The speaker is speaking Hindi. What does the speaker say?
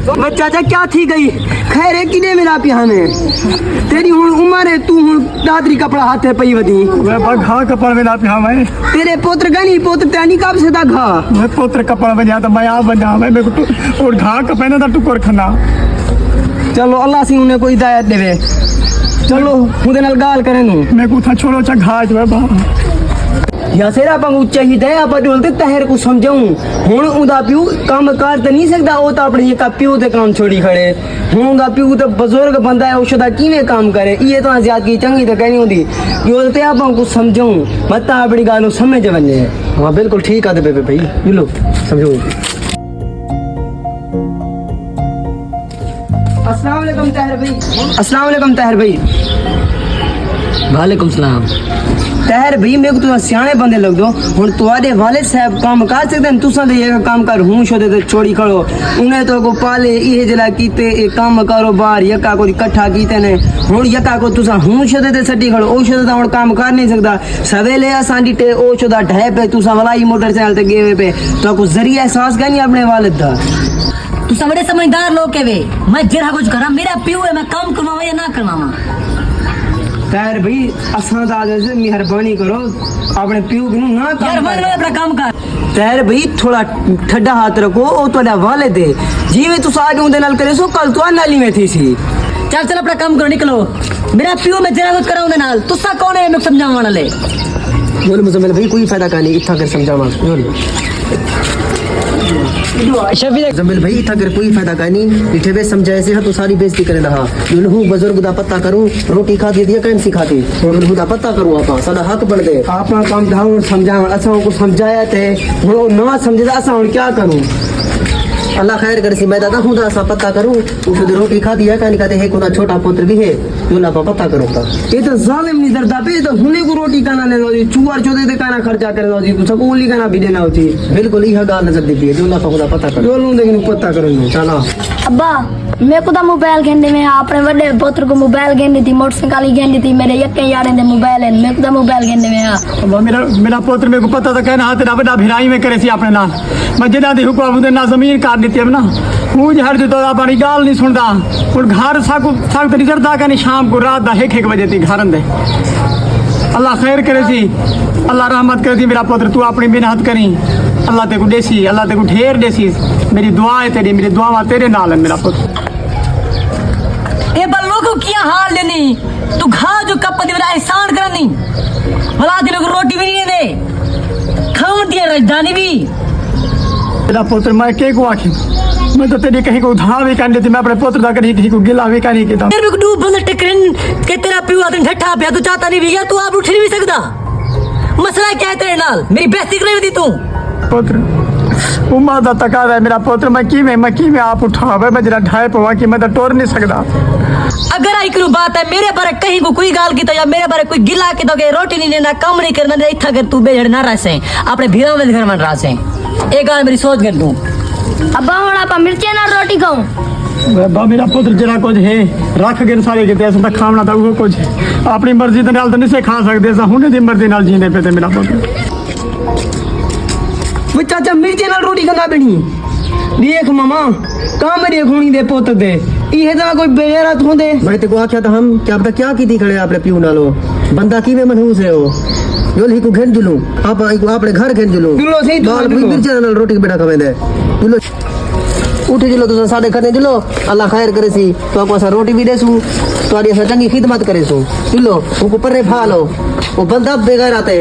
चाचा क्या थी गई खैर है किने मेरा पिया में तेरी हुन उम्र है तू हुन दादरी कपड़ा हाथ है पई वदी मैं घा कपड़ में ना पिया मैं तेरे पुत्र गनी पुत्र त्यानी कब से दा घा मैं पुत्र कपड़ बजा तो मैं आप बजा मैं मेरे को और घा का पहना था टुकर खाना। चलो अल्लाह सिंह ने कोई हिदायत देवे चलो मुदे नाल गाल करे नु मैं को था छोड़ो चा घाज में बा या सेरा पंग उच्चा ही दे आप बोलते तहर को समझाऊं हुन उदा पियो काम कर त नहीं सकदा ओ तो अपने का पियो ते काम छोड़ी खड़े हुन उदा पियो तो बुजुर्ग बंदा है औषधा किने काम करे ये तो ज्यादा की चंगी तो कहनी होंदी यो ते आप को समझाऊं मत अपनी गालो समझ वने हां बिल्कुल ठीक आ दे भाई लो समझो। अस्सलाम वालेकुम ताहिर भाई। अस्सलाम वालेकुम ताहिर भाई। वालेकुम सलाम। ताहिर भाई मेरे को तो सियाने बंदे लग दो हुन तुम्हारे वालिद साहब काम कर सकते हैं तुसा दे ये काम कर हूं छोदे ते छोड़ी खड़ो उन्हें तो को पाले ये जला कीते ए काम कारोबार यका को इकट्ठा कीते ने हुन यका को तुसा हूं छोदे ते सटी खड़ो ओ छोदे हुन काम कर नहीं सकदा सवेले असांडी टे ओ छोदा ढे पे तुसा वलाई मोटरसाइकिल ते गेवे पे तो को जरिया एहसास करनी अपने वालिद दा तू बड़े समझदार लोग के वे मैं जरा कुछ करा मेरा पियो है मैं काम करवावा या ना करवावा। ताहिर भाई असां दा से मेहरबानी करो अपने पियो को ना यार मन में अपना काम कर। ताहिर भाई थोड़ा ठड्डा हाथ रखो ओ तोड़ा वालिद है जिवें तुस आगे उंदे नाल करे सो कल तो नाली में थी सी चल चल अपना काम करो निकलो मेरा पियो मैं जरा कुछ करा उंदे नाल तुसा कौन है मैं समझावा वाले बोल मुजम्मिल भाई कोई फायदा का नहीं इतना कर समझावा बोल जमिल भाई इतना कर कोई फायदा का नहीं इठे वे समझाए से तो सारी बेइज्जती करे रहा यूं बुजुर्ग दा पता करूं रोटी खा दिया कैन सिखाती यूं दा पता करूं आपा साडा हक बन दे आपना काम धाव समझाव असा को समझाया थे वो ना समझदा असा हुन क्या करूं अल्लाह खैर करे सी मैं दादा हूं दा सा पता करूं उसे रोटी खा दिया कैन कहते है कोना छोटा पुत्र भी है यूं ला पता करो ता ये तो जालिम नहीं दरदा पे तो हुने को रोटी खाना ले लो जी चुवार चोदे दे खाना खर्चा करे लो जी तो सकूली खाना भी देना होती बिल्कुल यह गाल नजर दी है जो ला खुदा पता करो जो लूं लेकिन पता करो चला अब्बा मेरे को तो मोबाइल गेंदे में अपने बड़े पुत्र को मोबाइल गेंदी थी मोटरसाइकिल गेंदी थी मेरे यक्के यारे दे मोबाइल है मेरे को तो मोबाइल गेंदे में अब मेरा पुत्र मेरे को पता था कहना तेरा बड़ा भिराई में करे सी अपने नाल मैं जिदा दी हुक्म ना जमीन काट दी थी ना हूं हर जो तो अपनी गाल नहीं सुनदा और घर सख्त नहीं चढ़ता कहनी शाम को रात दा 1 बजे थी घर दे अल्लाह खैर करे सी अल्लाह रहमत करे सी मेरा पुत्र तू अपनी मेहनत करी अल्लाह तेको देसी अल्लाह तेको ढेर देसी मेरी दुआ है तेरी मेरी दुआवां तेरे नाल है मेरा पुत्र ए बल्लो को क्या हाल लेनी तू खा जो कप दे मेरा एहसान करनी भला दिल को रोटी भी नहीं दे खाऊं दिया राजधानी भी मेरा पुत्र मैं के को आखी मैं तो तेरी कहीं को उधार भी करनी थी मैं अपने पुत्र दा कहीं को गिला भी करनी के मेरे को डूब बंद टकरन के तेरा पियो आदमी ठट्ठा पे तू चाहता नहीं भी तू आप उठ नहीं भी सकदा मसला क्या है तेरे नाल मेरी बेइज्जती करे दी तू पुत्र उम्मा दा तकाजा है मेरा पुत्र मैं की में आप उठावे मैं जरा ढाई पवा कि मैं तो टोर नहीं सकदा अगर आई करू बात है मेरे बारे कहीं को कोई गाल की तो या मेरे बारे कोई गिला की तो के रोटी नहीं लेना काम नहीं करना दे इतना कर तू बेजड़ ना रह से अपने भीरा में घर में रह से एक गाल मेरी सोच कर दूं अब्बा ਹੁਣ ਆਪਾਂ ਮਿਰਚੇ ਨਾਲ ਰੋਟੀ ਖਾਉ बा मेरा पुत्र जरा कुछ है रख गए सारे किते ऐसा खावना था वो कुछ अपनी मर्जी दे नाल तो नहीं से खा सकदे सा हुने दी मर्जी नाल जीने पे ते मेरा पुत्र वो चाचा मिर्चे नाल रोटी खाना बनी देख मामा काम रे खूनी दे पुत्र दे ये तो कोई बेगैरत होंदे मैं ते को आख्या था हम क्या पता क्या की थी खड़े आपने पियो नालो बंदा कीवे मनहूस है वो जोल ही को घेन जुलू आप अपने घर घेन जुलू जुलो सही दाल मिर्चे नाल रोटी बेटा खवेंदे जुलो उठ जुलो तो साडे खने जुलो अल्लाह खैर करे सी तो आपको सा रोटी भी देसू तो आड़ी सा चंगी खिदमत करे सू जुलो उनको पर्रे फा लो वो बंदा बेगैरत है